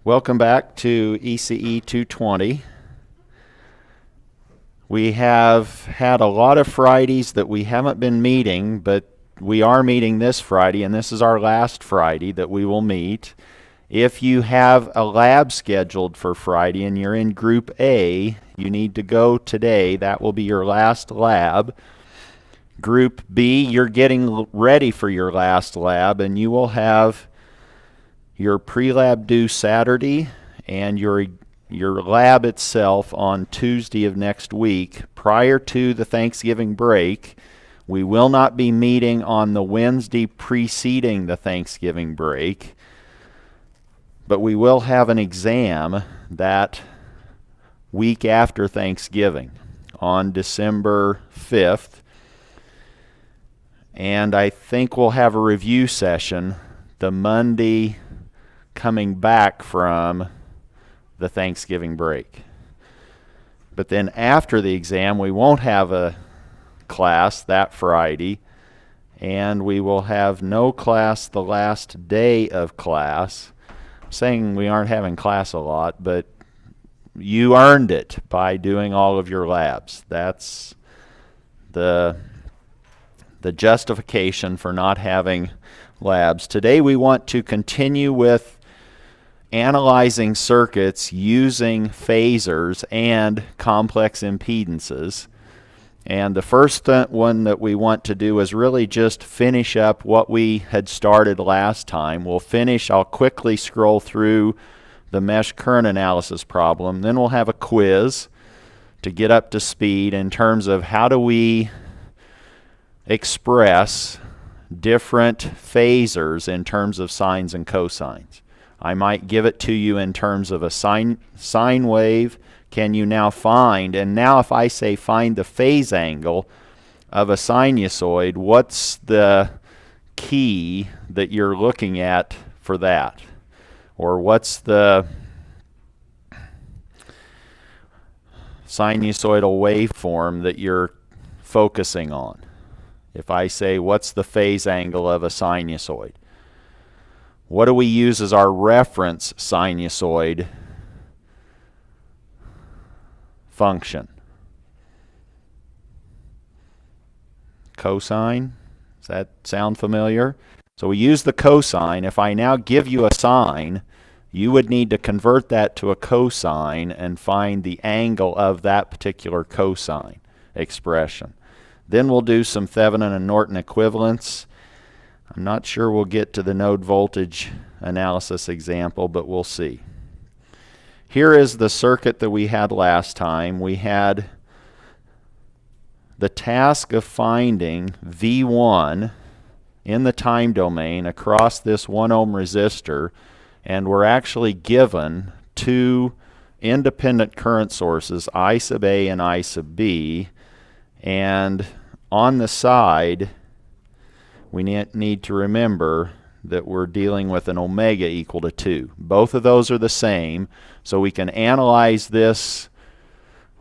Welcome back to ECE 220. We have had a lot of Fridays that we haven't been meeting, but we are meeting this Friday, and this is our last Friday that we will meet. If you have a lab scheduled for Friday and you're in Group A, you need to go today. That will be your last lab. Group B, you're getting ready for your last lab, and you will have your pre-lab due Saturday and your lab itself on Tuesday of next week prior to the Thanksgiving break. We will not be meeting on the Wednesday preceding the Thanksgiving break, but we will have an exam that week after Thanksgiving on December 5th. And I think we'll have a review session the Monday coming back from the Thanksgiving break. But then after the exam, we won't have a class that Friday, and we will have no class the last day of class. I'm saying we aren't having class a lot, but you earned it by doing all of your labs. That's the justification for not having labs. Today we want to continue with analyzing circuits using phasors and complex impedances. And the first one that we want to do is really just finish up what we had started last time. I'll quickly scroll through the mesh current analysis problem. Then we'll have a quiz to get up to speed in terms of how do we express different phasors in terms of sines and cosines. I might give it to you in terms of a sine wave. Can you now find, and now if I say find the phase angle of a sinusoid, what's the key that you're looking at for that? Or what's the sinusoidal waveform that you're focusing on? If I say what's the phase angle of a sinusoid? What do we use as our reference sinusoid function? Cosine? Does that sound familiar? So we use the cosine. If I now give you a sine, you would need to convert that to a cosine and find the angle of that particular cosine expression. Then we'll do some Thevenin and Norton equivalents. I'm not sure we'll get to the node voltage analysis example, but we'll see. Here is the circuit that we had last time. We had the task of finding V1 in the time domain across this 1 ohm resistor, and we're actually given two independent current sources, I sub A and I sub B, and on the side we need to remember that we're dealing with an omega equal to 2. Both of those are the same, so we can analyze this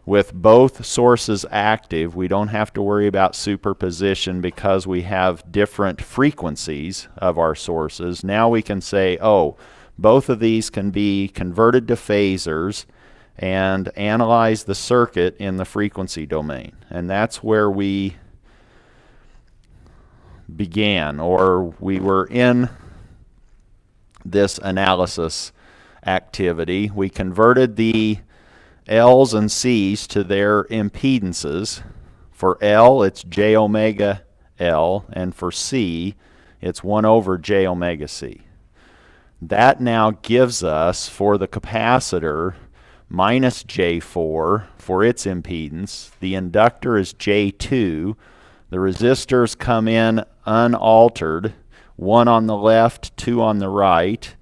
with both sources active. We don't have to worry about superposition because we have different frequencies of our sources. Now we can say, oh, both of these can be converted to phasors and analyze the circuit in the frequency domain. And that's where we began, or we were in this analysis activity. We converted the L's and C's to their impedances. For L, it's j omega L, and for C, it's 1 over j omega C. That now gives us, for the capacitor, minus J4 for its impedance. The inductor is J2. The resistors come in unaltered, 1 on the left, 2 on the right,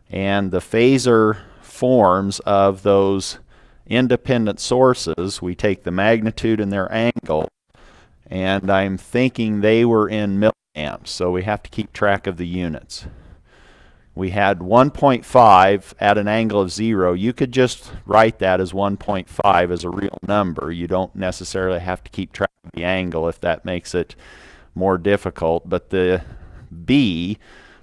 and the phasor forms of those independent sources, we take the magnitude and their angle, and I'm thinking they were in milliamps, so we have to keep track of the units. We had 1.5 at an angle of 0. You could just write that as 1.5 as a real number. You don't necessarily have to keep track of the angle if that makes it more difficult. But the B,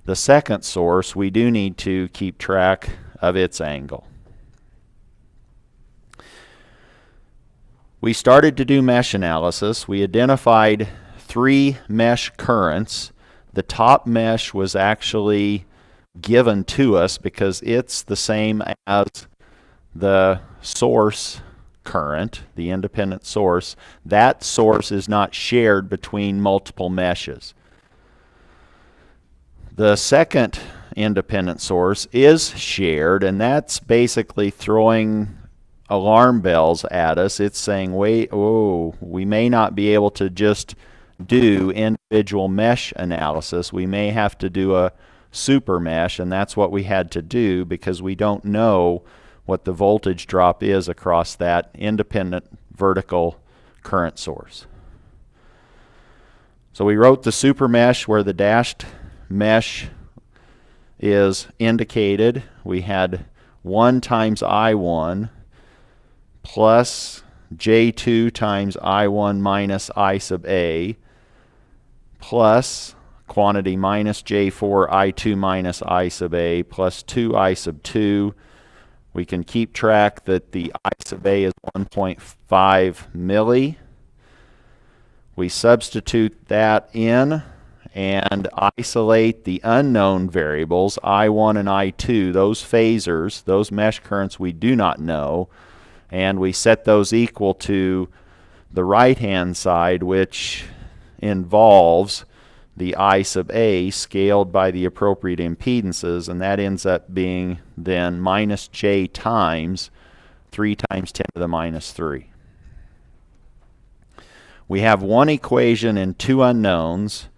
the second source, we do need to keep track of its angle. We started to do mesh analysis. We identified 3 mesh currents. The top mesh was actually given to us because it's the same as the source current, the independent source. That source is not shared between multiple meshes. The second independent source is shared, and that's basically throwing alarm bells at us. It's saying, wait, oh, we may not be able to just do individual mesh analysis. We may have to do a super mesh, and that's what we had to do because we don't know what the voltage drop is across that independent vertical current source. So we wrote the super mesh where the dashed mesh is indicated. We had 1 times I1 plus J2 times I1 minus I sub A plus quantity minus J4 I2 minus I sub A plus 2 I sub 2. We can keep track that the I sub A is 1.5 milli. We substitute that in and isolate the unknown variables, I1 and I2, those phasors, those mesh currents we do not know, and we set those equal to the right-hand side, which involves the I sub A scaled by the appropriate impedances, and that ends up being then minus J times 3 times 10 to the minus 3. We have one equation and 2 unknowns,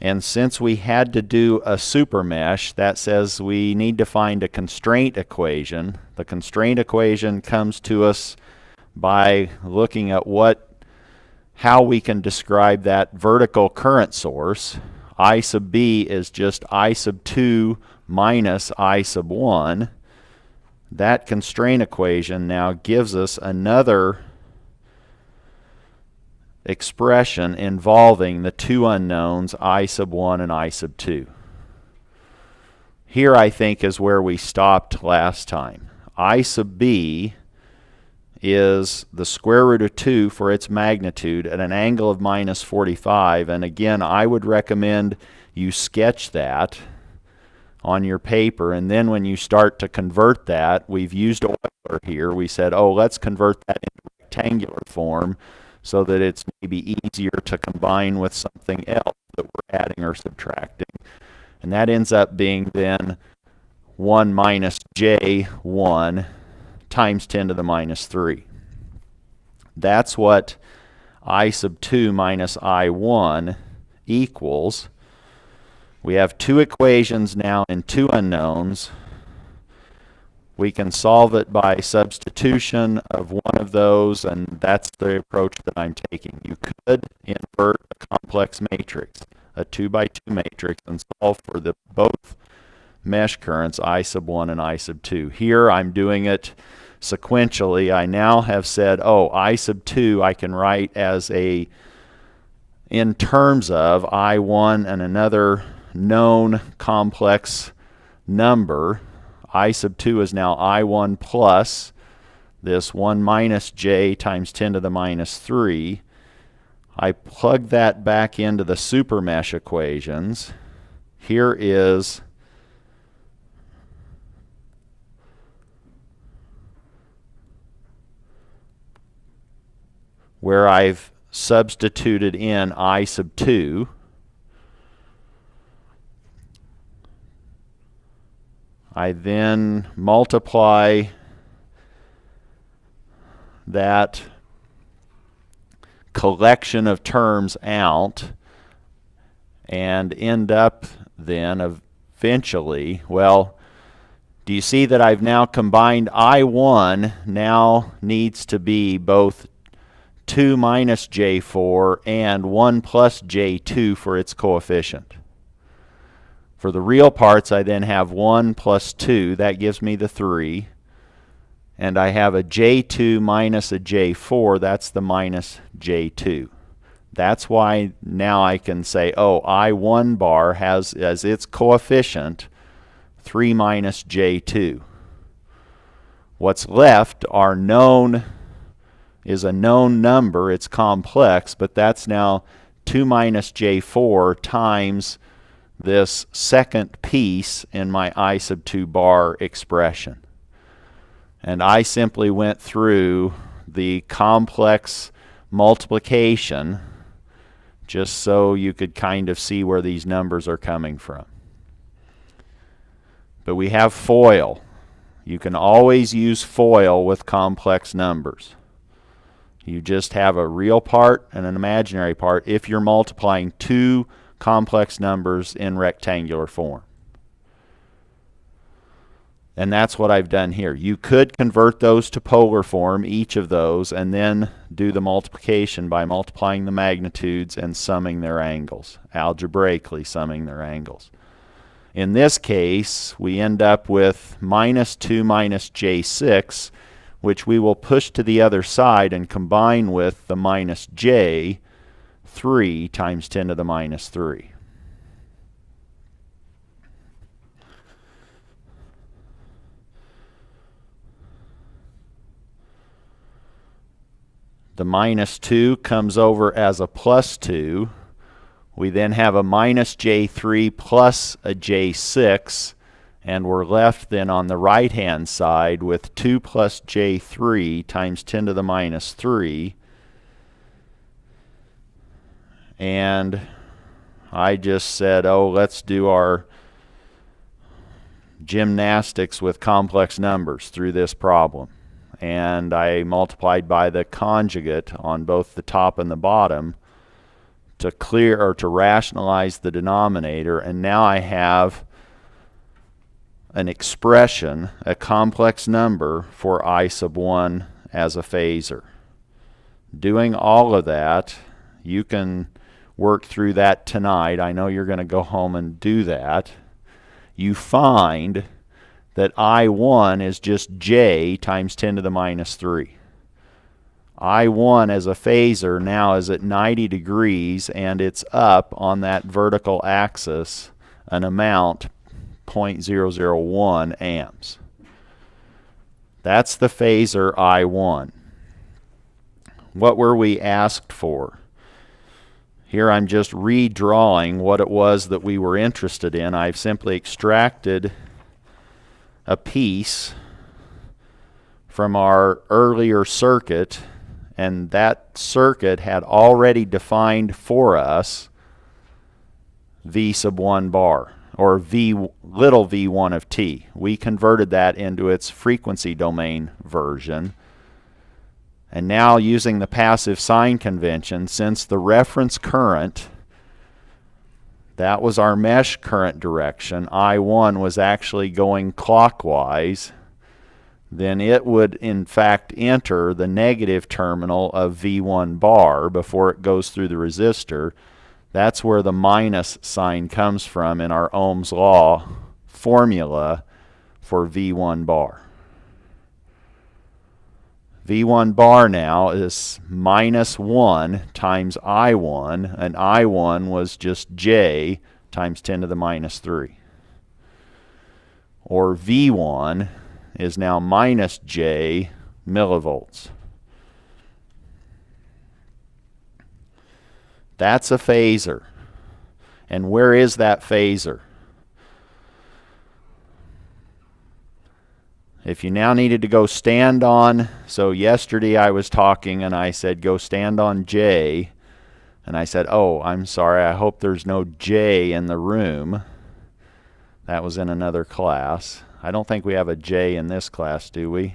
and since we had to do a super mesh, that says we need to find a constraint equation. The constraint equation comes to us by looking at how we can describe that vertical current source. I sub B is just I sub 2 minus I sub 1. That constraint equation now gives us another expression involving the 2 unknowns, I sub 1 and I sub 2. Here I think is where we stopped last time. I sub B is the square root of 2 for its magnitude at an angle of minus 45. And again, I would recommend you sketch that on your paper. And then when you start to convert that, we've used Euler here. We said, oh, let's convert that into rectangular form so that it's maybe easier to combine with something else that we're adding or subtracting. And that ends up being then 1 minus J1 times 10 to the minus 3. That's what I sub 2 minus I1 equals. We have 2 equations now and 2 unknowns. We can solve it by substitution of one of those, and that's the approach that I'm taking. You could invert a complex matrix, a 2 by 2 matrix, and solve for both mesh currents, I sub 1 and I sub 2. Here I'm doing it sequentially. I now have said, oh, I sub 2 I can write as in terms of I1 and another known complex number. I sub 2 is now I1 plus this 1 minus J times 10 to the minus 3. I plug that back into the super mesh equations. Here is where I've substituted in I sub 2. I then multiply that collection of terms out and end up then eventually, well, do you see that I've now combined I1 now needs to be both 2 minus J4 and 1 plus J2 for its coefficient. For the real parts, I then have 1 plus 2. That gives me the 3. And I have a J2 minus a J4. That's the minus J2. That's why now I can say, oh, I1 bar has as its coefficient 3 minus j2. What's left are is a known number. It's complex, but that's now 2 minus j4 times this second piece in my I sub 2 bar expression. And I simply went through the complex multiplication just so you could kind of see where these numbers are coming from. But we have FOIL. You can always use FOIL with complex numbers. You just have a real part and an imaginary part if you're multiplying two complex numbers in rectangular form. And that's what I've done here. You could convert those to polar form, each of those, and then do the multiplication by multiplying the magnitudes and summing their angles, algebraically summing their angles. In this case, we end up with minus 2 minus j6, which we will push to the other side and combine with the minus j, 3 times 10 to the minus 3. The minus 2 comes over as a plus 2. We then have a minus j3 plus a j6, and we're left then on the right-hand side with 2 plus j3 times 10 to the minus 3. And I just said, oh, let's do our gymnastics with complex numbers through this problem. And I multiplied by the conjugate on both the top and the bottom to clear or to rationalize the denominator, and now I have an expression, a complex number for I sub 1 as a phasor. Doing all of that, you can work through that tonight. I know you're going to go home and do that. You find that I1 is just j times 10 to the minus 3. I1 as a phasor now is at 90 degrees, and it's up on that vertical axis an amount 0.001 amps. That's the phasor I1. What were we asked for? Here I'm just redrawing what it was that we were interested in. I've simply extracted a piece from our earlier circuit, and that circuit had already defined for us V sub 1 bar, or V little v1 of t. We converted that into its frequency domain version. And now, using the passive sign convention, since the reference current, that was our mesh current direction, I1 was actually going clockwise, then it would in fact enter the negative terminal of V1 bar before it goes through the resistor. That's where the minus sign comes from in our Ohm's law formula for V1 bar. V1 bar now is minus 1 times I1, and I1 was just j times 10 to the minus 3. Or V1 is now minus j millivolts. That's a phasor. And where is that phasor? If you now needed to go stand on, so yesterday I was talking and I said go stand on J, and I said, oh, I'm sorry, I hope there's no J in the room. That was in another class. I don't think we have a J in this class, do we?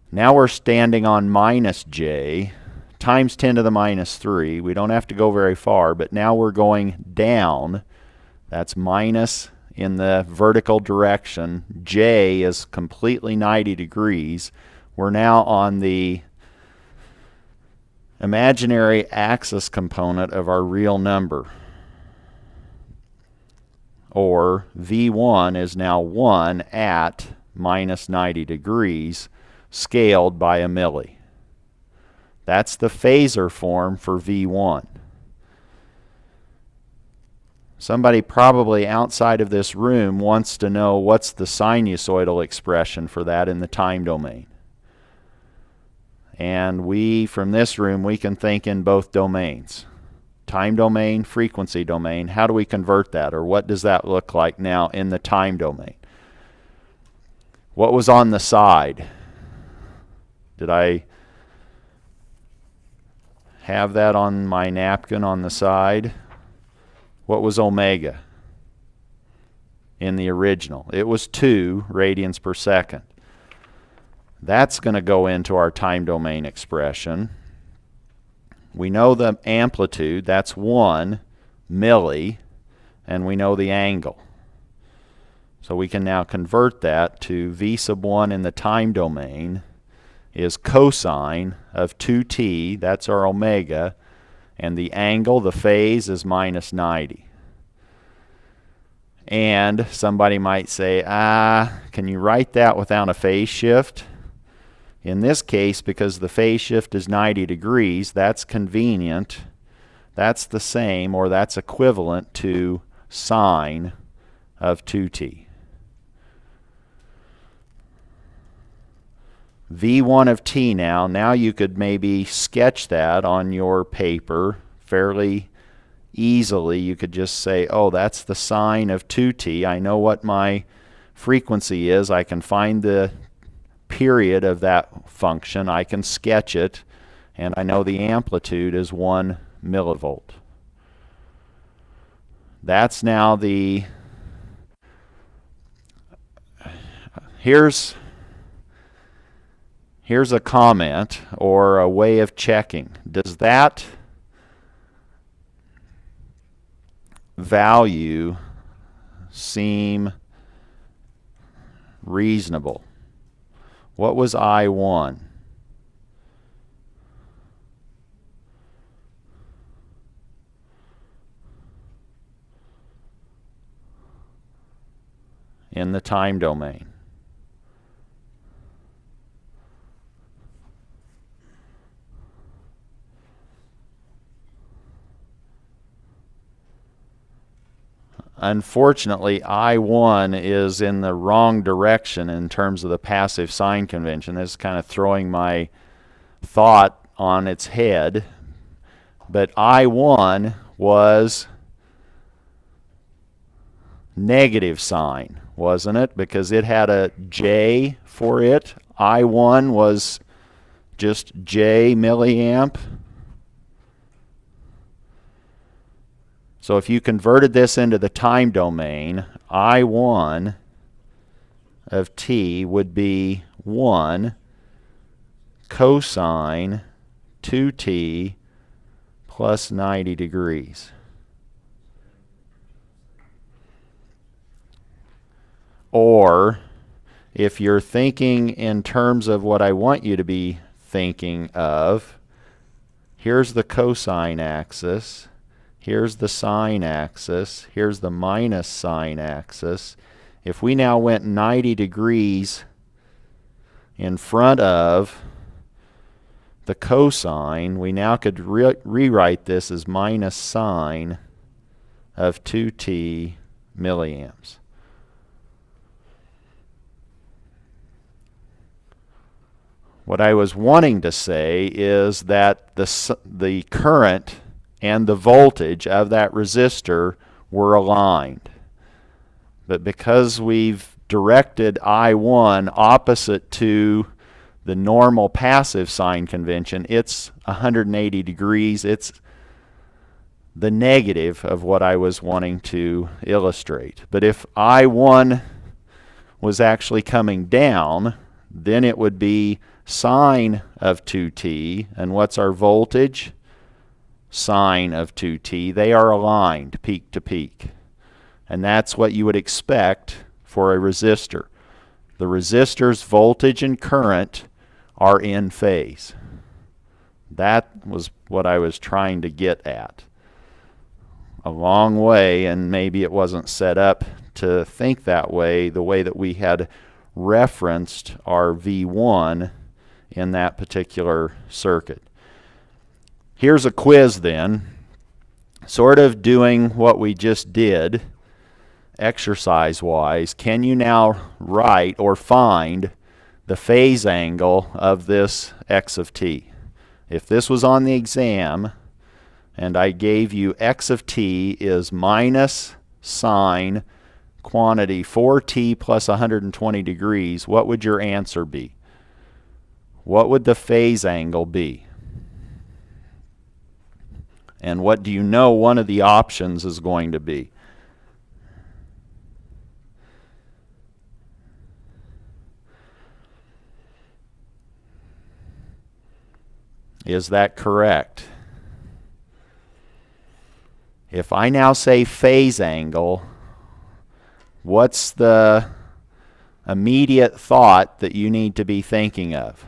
Now we're standing on minus J times 10 to the minus 3. We don't have to go very far, but now we're going down. That's minus in the vertical direction. J is completely 90 degrees. We're now on the imaginary axis component of our real number. Or V1 is now 1 at minus 90 degrees, scaled by a milli. That's the phasor form for V1. Somebody probably outside of this room wants to know what's the sinusoidal expression for that in the time domain. And we, from this room, we can think in both domains. Time domain, frequency domain. How do we convert that? Or what does that look like now in the time domain? What was on the side? Did I have that on my napkin on the side? What was omega in the original? It was 2 radians per second. That's going to go into our time domain expression. We know the amplitude, that's 1 milli, and we know the angle. So we can now convert that to V sub 1 in the time domain is cosine of 2t, that's our omega, and the angle, the phase, is minus 90. And somebody might say, can you write that without a phase shift? In this case, because the phase shift is 90 degrees, that's convenient. That's the same, or that's equivalent to sine of 2t. V1 of t now you could maybe sketch that on your paper fairly easily. You could just say, oh, that's the sine of 2t. I know what my frequency is. I can find the period of that function. I can sketch it, and I know the amplitude is 1 millivolt. That's now the... Here's a comment or a way of checking. Does that value seem reasonable? What was I1? In the time domain. Unfortunately, I1 is in the wrong direction in terms of the passive sign convention. This is kind of throwing my thought on its head. But I1 was negative sign, wasn't it? Because it had a J for it. I1 was just J milliamp. So if you converted this into the time domain, I1 of t would be 1 cosine 2t plus 90 degrees. Or if you're thinking in terms of what I want you to be thinking of, here's the cosine axis. Here's the sine axis. Here's the minus sine axis. If we now went 90 degrees in front of the cosine, we now could rewrite this as minus sine of 2t milliamps. What I was wanting to say is that the current and the voltage of that resistor were aligned. But because we've directed I1 opposite to the normal passive sign convention, it's 180 degrees. It's the negative of what I was wanting to illustrate. But if I1 was actually coming down, then it would be sine of 2t. And what's our voltage? Sine of 2t. They are aligned peak to peak. And that's what you would expect for a resistor. The resistor's voltage and current are in phase. That was what I was trying to get at. A long way, and maybe it wasn't set up to think that way, the way that we had referenced our V1 in that particular circuit. Here's a quiz then. sort of doing what we just did exercise-wise, can you now write or find the phase angle of this x of t? If this was on the exam and I gave you x of t is minus sine quantity 4t plus 120 degrees, what would your answer be? What would the phase angle be? And what do you know one of the options is going to be? Is that correct? If I now say phase angle, what's the immediate thought that you need to be thinking of?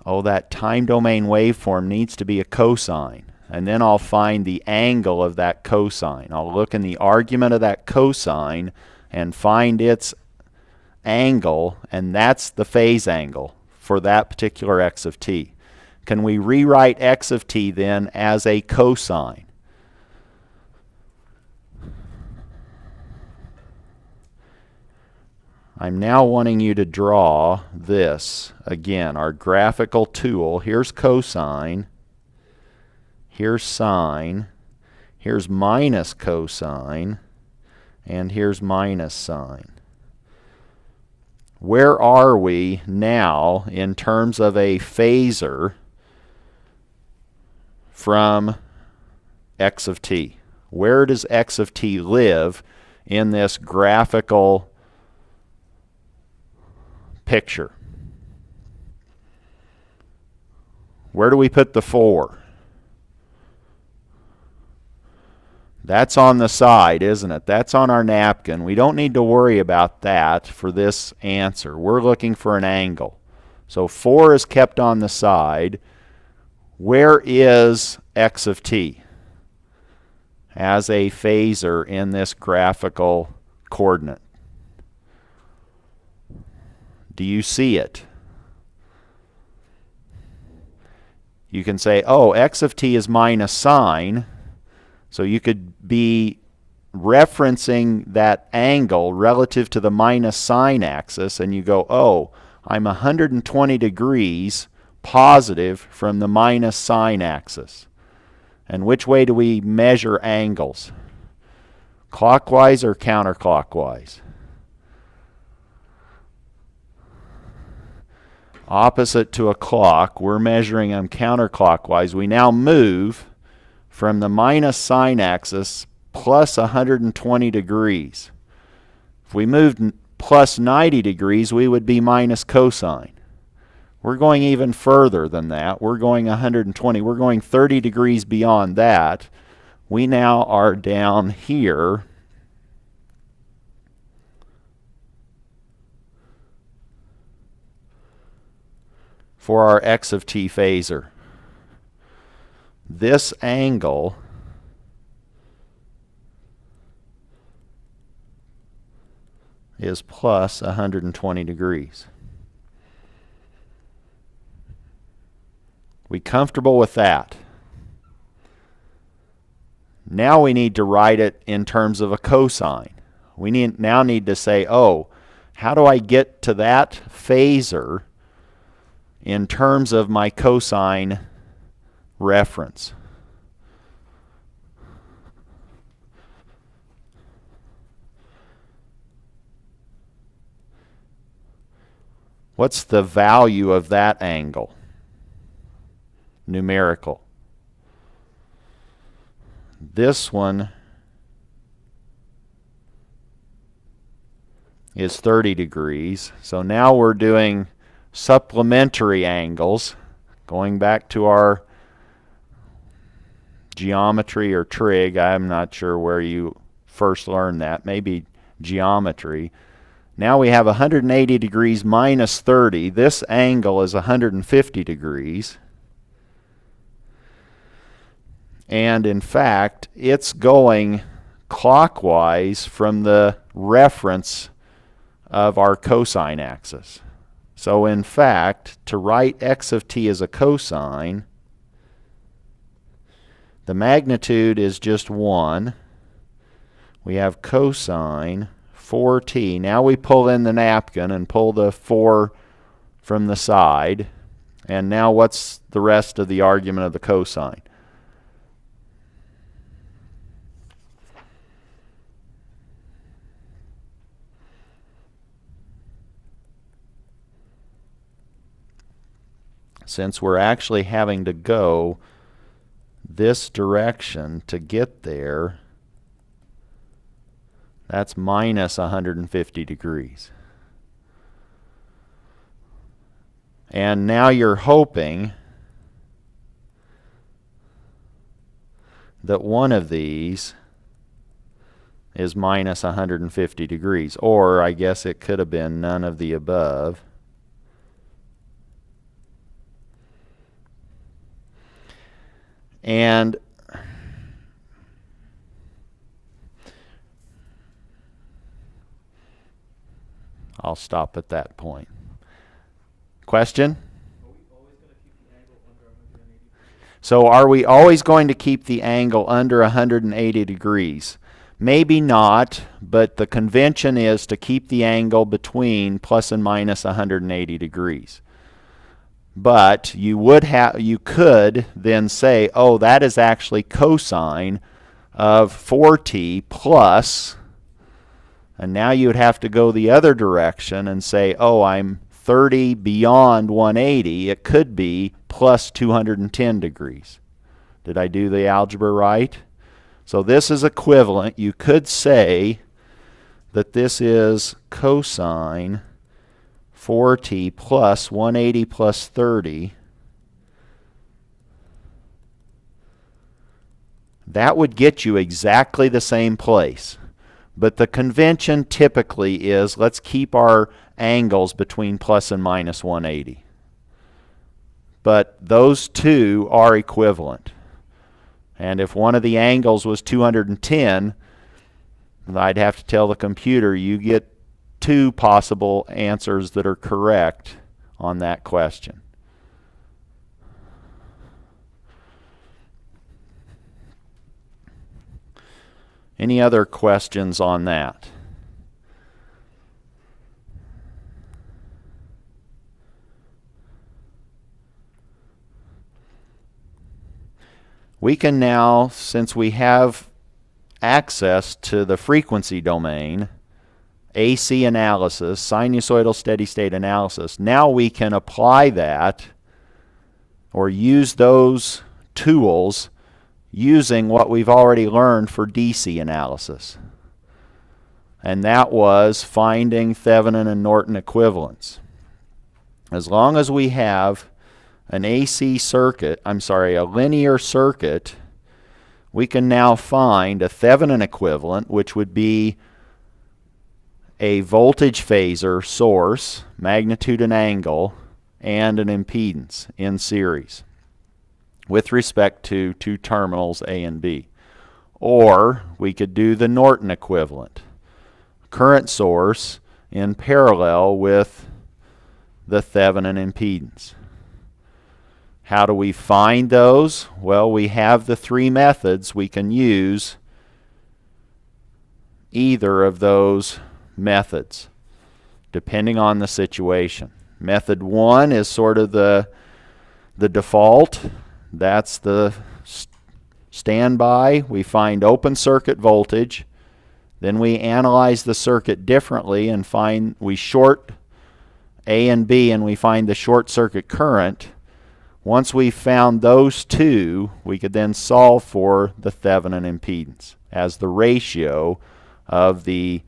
Oh, that time domain waveform needs to be a cosine. And then I'll find the angle of that cosine. I'll look in the argument of that cosine and find its angle, and that's the phase angle for that particular x of t. Can we rewrite x of t then as a cosine? I'm now wanting you to draw this. Again, our graphical tool. Here's cosine. Here's sine. Here's minus cosine. And here's minus sine. Where are we now in terms of a phasor from x of t? Where does x of t live in this graphical picture? Where do we put the 4? That's on the side, isn't it? That's on our napkin. We don't need to worry about that for this answer. We're looking for an angle. So 4 is kept on the side. Where is x of t as a phasor in this graphical coordinate? Do you see it? You can say, oh, x of t is minus sine. So you could be referencing that angle relative to the minus sine axis, and you go, oh, I'm 120 degrees positive from the minus sine axis. And which way do we measure angles? Clockwise or counterclockwise? Opposite to a clock, we're measuring them counterclockwise. We now move from the minus sine axis plus 120 degrees. If we moved plus 90 degrees, we would be minus cosine. We're going even further than that. We're going 120. We're going 30 degrees beyond that. We now are down here for our x of t phasor. This angle is plus 120 degrees. We comfortable with that? Now we need to write it in terms of a cosine. We now need to say, oh, how do I get to that phasor in terms of my cosine reference? What's the value of that angle? Numerical. This one is 30 degrees. So now we're doing supplementary angles, going back to our geometry or trig. I'm not sure where you first learned that. Maybe geometry. Now we have 180 degrees minus 30. This angle is 150 degrees. And in fact, it's going clockwise from the reference of our cosine axis. So in fact, to write x of t as a cosine, The magnitude is just 1. We have cosine 4t. Now we pull in the napkin and pull the 4 from the side. And now what's the rest of the argument of the cosine? Since we're actually having to go this direction to get there, that's minus 150 degrees. And now you're hoping that one of these is minus 150 degrees. Or I guess it could have been none of the above. And I'll stop at that point. Question? So are we always going to keep the angle under 180 degrees? Maybe not, but the convention is to keep the angle between plus and minus 180 degrees. But you could then say, oh, that is actually cosine of 4t plus, and now you would have to go the other direction and say, oh, I'm 30 beyond 180. It could be plus 210 degrees. Did I do the algebra right? So this is equivalent. You could say that this is cosine 4t plus 180 plus 30. That would get you exactly the same place. But the convention typically is let's keep our angles between plus and minus 180. But those two are equivalent. And if one of the angles was 210, I'd have to tell the computer you get 2 possible answers that are correct on that question. Any other questions on that? We can now, since we have access to the frequency domain, AC analysis, sinusoidal steady state analysis, now we can apply that or use those tools using what we've already learned for DC analysis. And that was finding Thevenin and Norton equivalents. As long as we have an AC circuit, a linear circuit, we can now find a Thevenin equivalent, which would be a voltage phasor source, magnitude and angle, and an impedance in series with respect to 2 terminals A and B. Or we could do the Norton equivalent, current source in parallel with the Thevenin impedance. How do we find those? Well, we have the 3 methods. We can use either of those methods depending on the situation. Method 1 is sort of the default. That's the standby. We find open circuit voltage. Then we analyze the circuit differently and we short A and B and we find the short circuit current. Once we've found those 2, we could then solve for the Thevenin impedance as the ratio of the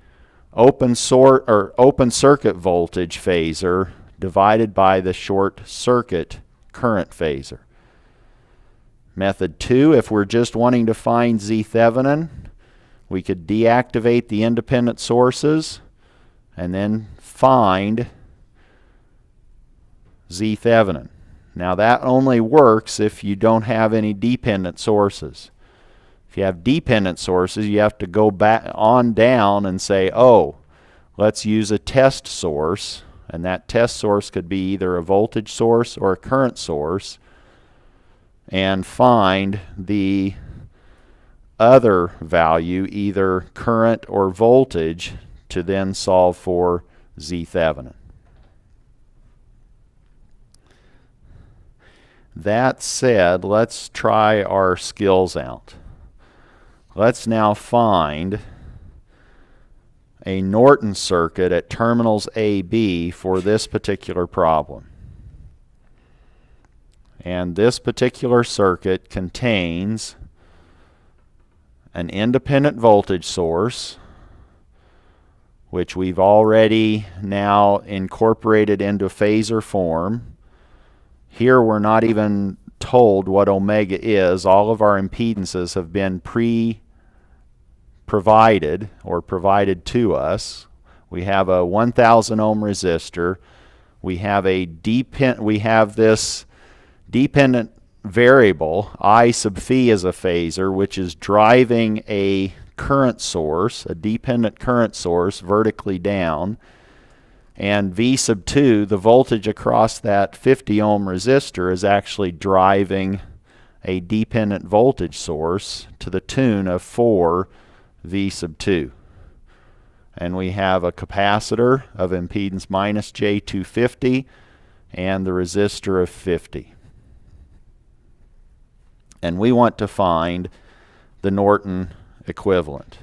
open circuit voltage phasor divided by the short circuit current phasor. Method 2, if we're just wanting to find Z Thevenin, we could deactivate the independent sources and then find Z Thevenin. Now that only works if you don't have any dependent sources. If you have dependent sources, you have to go back on down and say, oh, let's use a test source, and that test source could be either a voltage source or a current source, and find the other value, either current or voltage, to then solve for Z Thevenin. That said, let's try our skills out. Let's now find a Norton circuit at terminals AB for this particular problem. And this particular circuit contains an independent voltage source, which we've already now incorporated into phasor form. Here we're not even told what omega is. All of our impedances have been provided to us. We have a 1,000 ohm resistor. We have this dependent variable, I sub phi, as a phasor, which is driving a current source, a dependent current source, vertically down. And V sub 2, the voltage across that 50 ohm resistor, is actually driving a dependent voltage source to the tune of 4 V sub 2. And we have a capacitor of impedance minus J250 and the resistor of 50. And we want to find the Norton equivalent.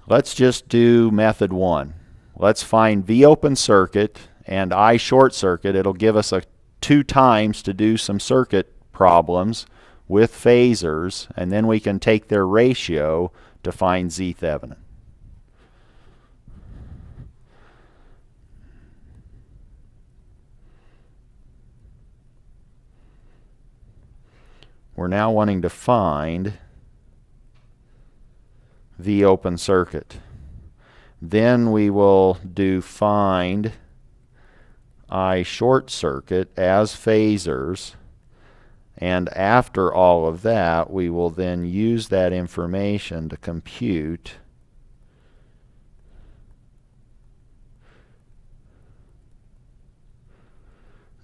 Let's just do method 1. Let's find V open circuit and I short circuit. It'll give us 2 times to do some circuit problems with phasors, and then we can take their ratio to find Z Thevenin. We're now wanting to find V open circuit. Then we will do find I short circuit as phasors, and after all of that we will then use that information to compute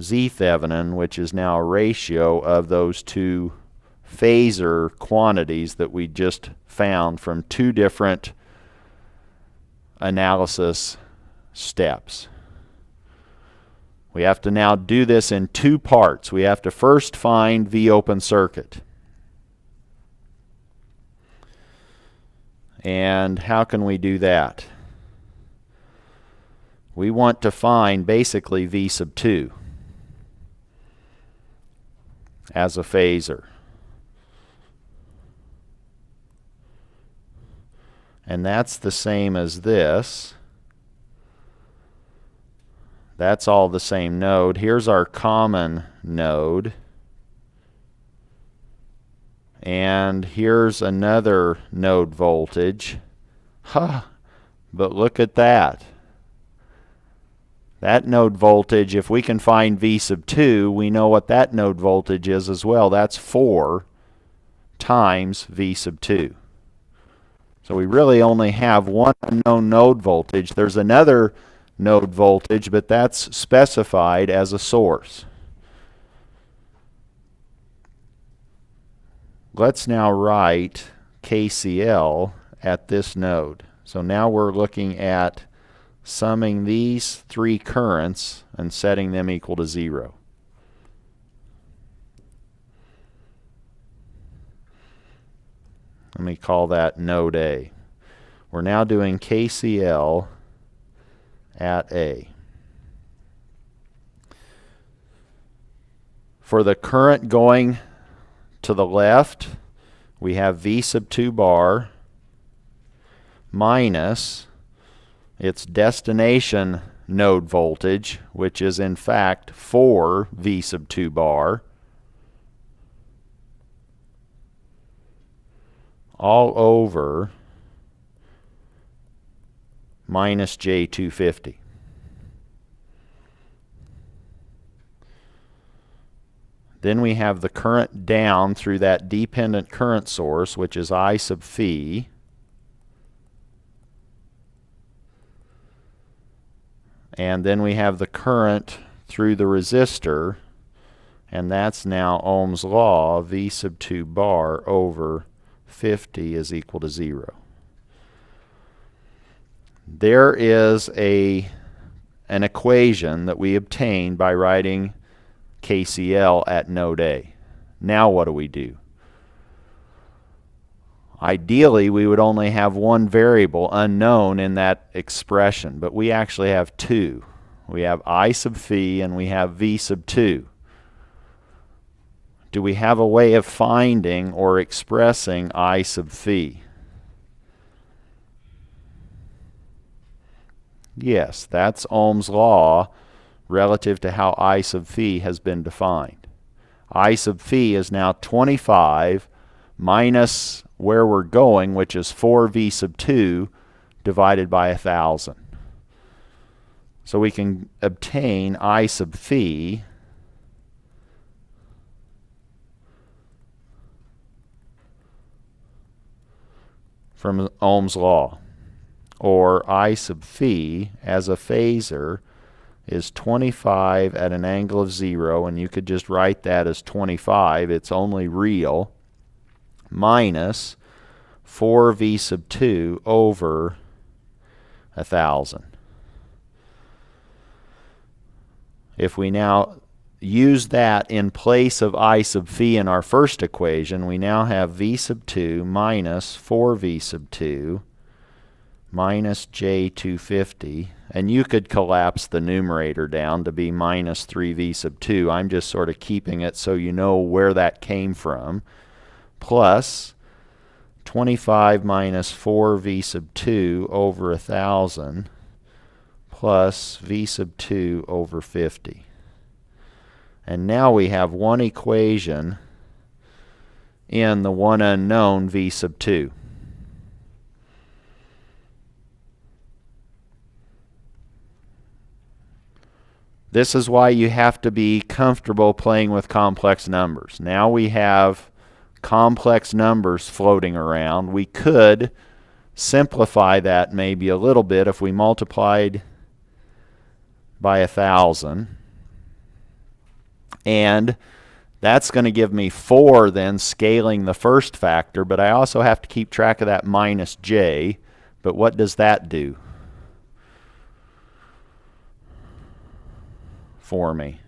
Z Thevenin, which is now a ratio of those 2 phasor quantities that we just found from 2 different analysis steps. We have to now do this in 2 parts. We have to first find V open circuit. And how can we do that? We want to find basically V sub 2 as a phasor. And that's the same as this. That's all the same node. Here's our common node. And here's another node voltage. But look at that. That node voltage, if we can find V sub 2, we know what that node voltage is as well. That's 4 times V sub 2. So we really only have one unknown node voltage. There's another node voltage, but that's specified as a source. Let's now write KCL at this node. So now we're looking at summing these 3 currents and setting them equal to 0. Let me call that node A. We're now doing KCL at A. For the current going to the left, we have V sub 2 bar minus its destination node voltage, which is in fact 4 V sub 2 bar, all over minus J250. Then we have the current down through that dependent current source, which is I sub phi, and then we have the current through the resistor, And that's now Ohm's law, V sub 2 bar over 50 is equal to 0. There is an equation that we obtained by writing KCL at node A. Now what do we do? Ideally, we would only have one variable unknown in that expression, but we actually have two. We have I sub phi and we have V sub 2. Do we have a way of finding or expressing I sub phi? Yes, that's Ohm's law relative to how I sub phi has been defined. I sub phi is now 25 minus where we're going, which is 4V sub 2 divided by 1,000. So we can obtain I sub phi from Ohm's law. Or I sub phi as a phasor is 25 at an angle of 0, and you could just write that as 25, it's only real, minus 4V sub 2 over 1,000. If we now use that in place of I sub phi in our first equation, we now have V sub 2 minus 4V sub 2 minus J250, and you could collapse the numerator down to be minus 3V sub 2. I'm just sort of keeping it so you know where that came from, plus 25 minus 4V sub 2 over 1,000 plus V sub 2 over 50. And now we have one equation in the one unknown V sub 2. This is why you have to be comfortable playing with complex numbers. Now we have complex numbers floating around. We could simplify that maybe a little bit if we multiplied by 1,000. And that's going to give me 4 then scaling the first factor, but I also have to keep track of that minus j. But what does that do for me?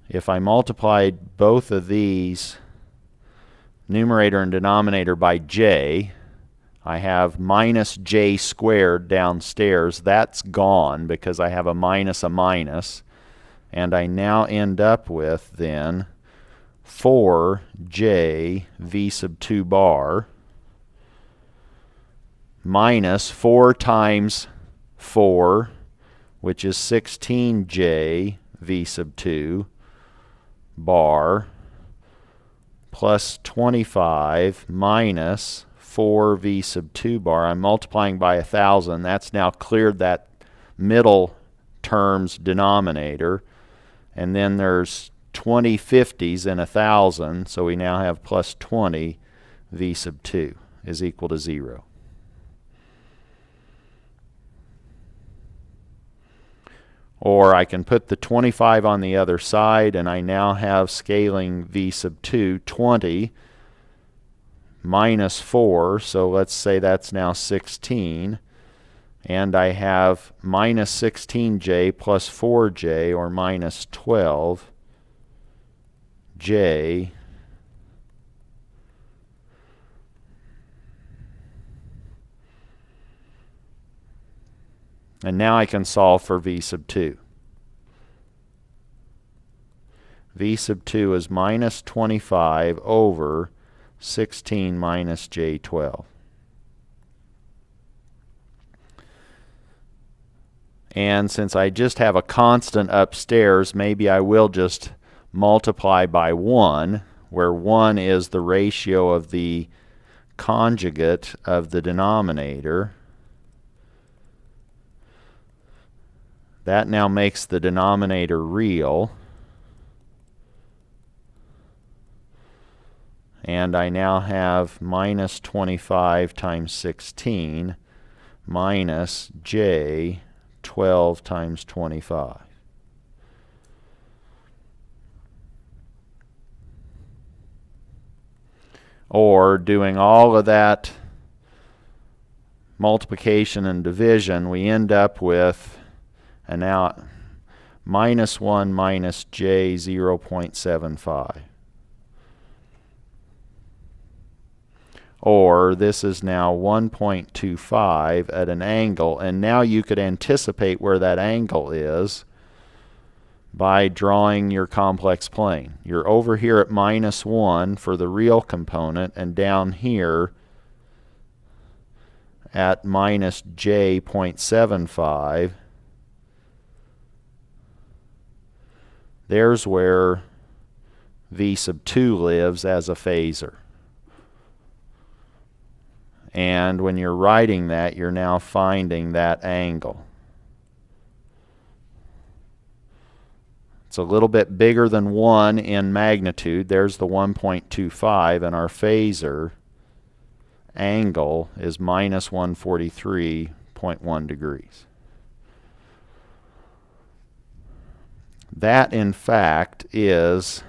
If I multiplied both of these, numerator and denominator, by j, I have minus j squared downstairs. That's gone because I have a minus, and I now end up with then 4j v sub 2 bar minus 4 times 4, which is 16j v sub 2 bar, plus 25 minus 4v sub 2 bar. I'm multiplying by 1,000. That's now cleared that middle term's denominator. And then there's 20 50s in 1,000, so we now have plus 20 v sub 2 is equal to 0. Or I can put the 25 on the other side, and I now have scaling v sub 2, 20 minus 4, so let's say that's now 16. And I have minus 16j plus 4j, or minus 12j and now I can solve for v sub 2. V sub 2 is minus 25 over 16 minus j12. And since I just have a constant upstairs, maybe I will just multiply by 1, where 1 is the ratio of the conjugate of the denominator. That now makes the denominator real. And I now have minus 25 times 16 minus j 12 times 25. Or doing all of that multiplication and division, we end up with, and now minus 1 minus j 0.75. Or this is now 1.25 at an angle, and now you could anticipate where that angle is by drawing your complex plane. You're over here at minus 1 for the real component, and down here at minus j 0.75. There's where v sub 2 lives as a phasor. And when you're writing that, you're now finding that angle. It's a little bit bigger than 1 in magnitude. There's the 1.25, and our phasor angle is minus 143.1 degrees. That, in fact, is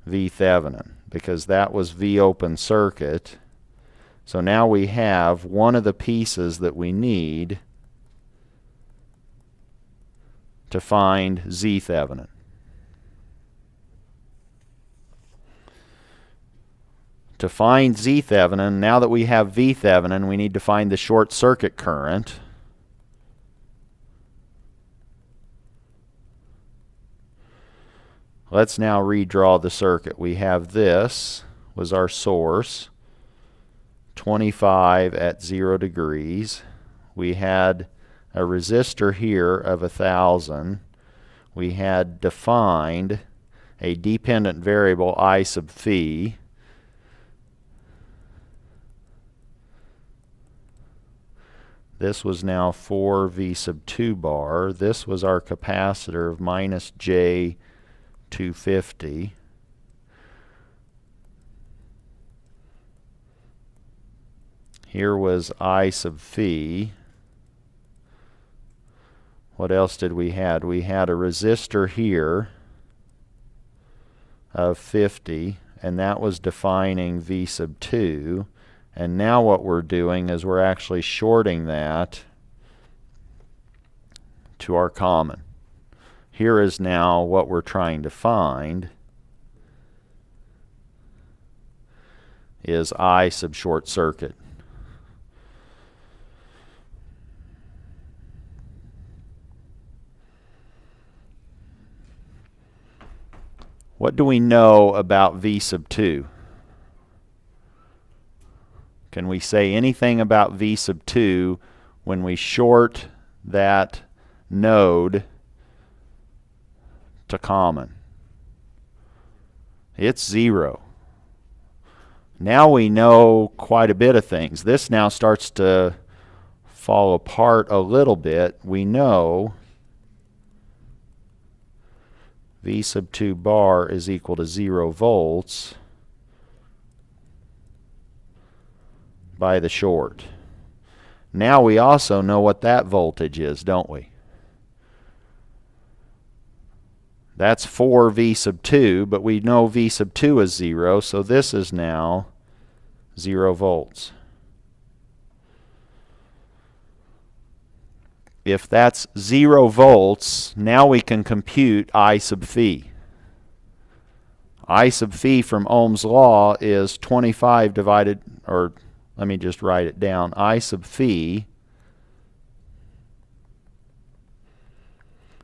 V Thevenin, because that was V open circuit. So now we have one of the pieces that we need to find Z Thevenin. To find Z Thevenin, now that we have V Thevenin, we need to find the short circuit current. Let's now redraw the circuit. We have this was our source, 25 at 0 degrees. We had a resistor here of 1,000. We had defined a dependent variable I sub phi. This was now 4 V sub 2 bar. This was our capacitor of minus J 250. Here was I sub phi. What else did we have? We had a resistor here of 50, and that was defining V sub 2. And now what we're doing is we're actually shorting that to our common. Here is now what we're trying to find is I sub short circuit. What do we know about V sub 2? Can we say anything about V sub 2 when we short that node to common? It's 0. Now we know quite a bit of things. This now starts to fall apart a little bit. We know V sub 2 bar is equal to 0 volts by the short. Now we also know what that voltage is, don't we? That's 4 V sub 2, but we know V sub 2 is 0, so this is now 0 volts. If that's 0 volts, now we can compute I sub phi. I sub phi from Ohm's law is 25 divided, or let me just write it down. I sub phi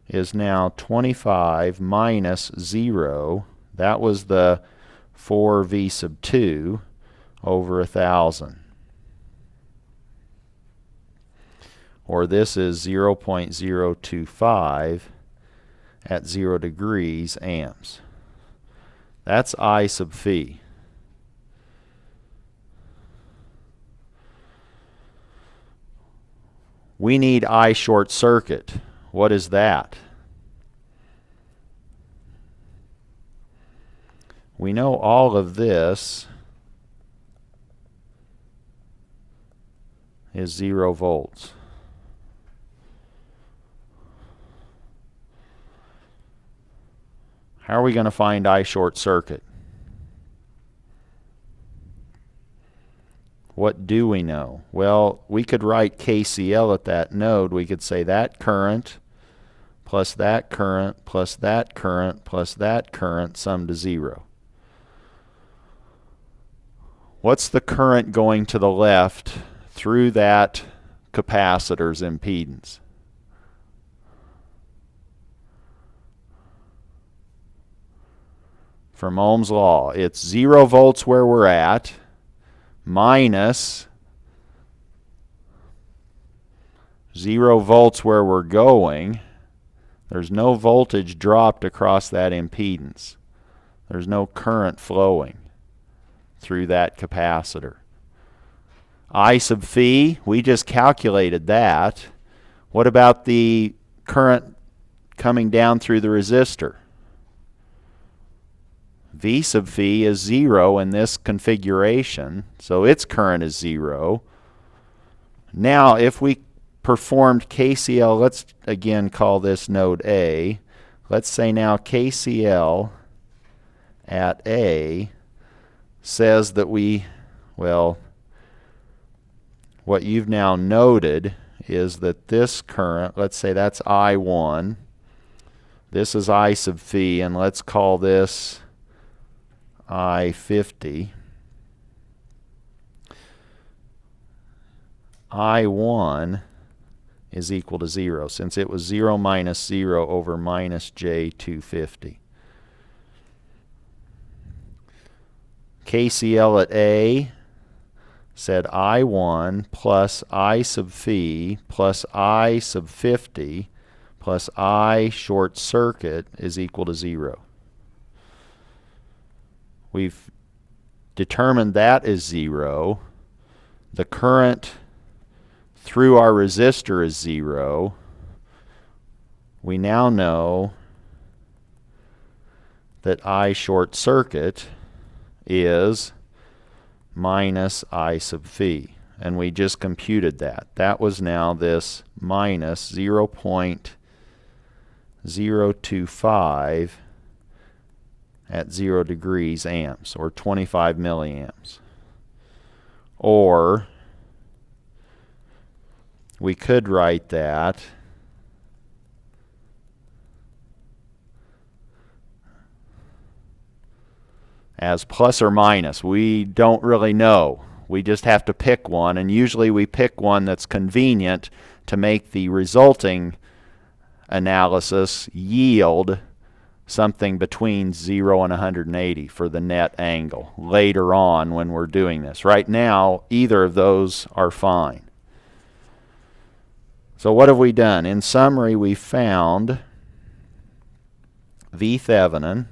is now 25 minus 0. That was the 4 V sub 2 over 1,000. Or this is 0.025 at 0 degrees amps. That's I sub phi. We need I short circuit. What is that? We know all of this is 0 volts. How are we going to find I short circuit? What do we know? Well, we could write KCL at that node. We could say that current plus that current plus that current plus that current sum to 0. What's the current going to the left through that capacitor's impedance? From Ohm's law, it's 0 volts where we're at minus 0 volts where we're going. There's no voltage dropped across that impedance. There's no current flowing through that capacitor. I sub phi, we just calculated that. What about the current coming down through the resistor? V sub phi is 0 in this configuration, so its current is 0. Now, if we performed KCL, let's again call this node A. Let's say now KCL at A says that what you've now noted is that this current, let's say that's I1, this is I sub phi, and let's call this I50. I1 is equal to 0, since it was 0 minus 0 over minus J250. KCL at A said I1 plus I sub phi plus I sub 50 plus I short circuit is equal to 0. We've determined that is 0. The current through our resistor is 0. We now know that I short circuit is minus I sub phi. And we just computed that. That was now this minus 0.025 at 0 degrees amps, or 25 milliamps. Or we could write that as plus or minus. We don't really know. We just have to pick one, and usually we pick one that's convenient to make the resulting analysis yield something between 0 and 180 for the net angle later on when we're doing this. Right now, either of those are fine. So what have we done? In summary, we found V Thevenin.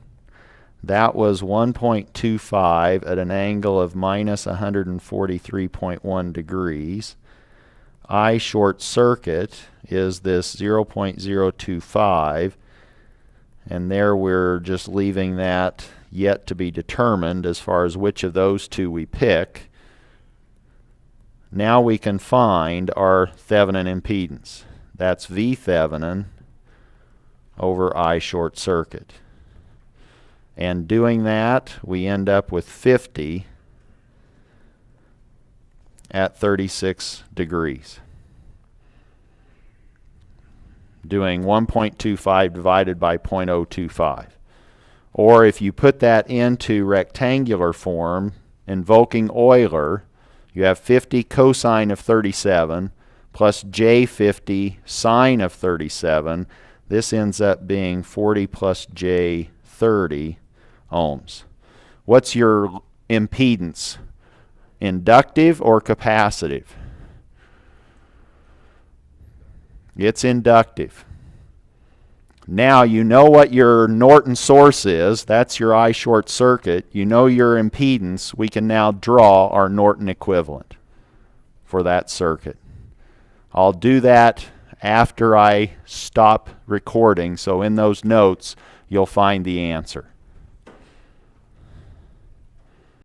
That was 1.25 at an angle of minus 143.1 degrees. I short circuit is this 0.025, and there we're just leaving that yet to be determined as far as which of those two we pick. Now we can find our Thevenin impedance. That's V Thevenin over I short circuit. And doing that, we end up with 50 at 36 degrees. Doing 1.25 divided by 0.025. Or if you put that into rectangular form, invoking Euler, you have 50 cosine of 37 plus J50 sine of 37. This ends up being 40 plus J30 ohms. What's your impedance? Inductive or capacitive? It's inductive. Now you know what your Norton source is. That's your I short circuit. You know your impedance. We can now draw our Norton equivalent for that circuit. I'll do that after I stop recording, so in those notes you'll find the answer.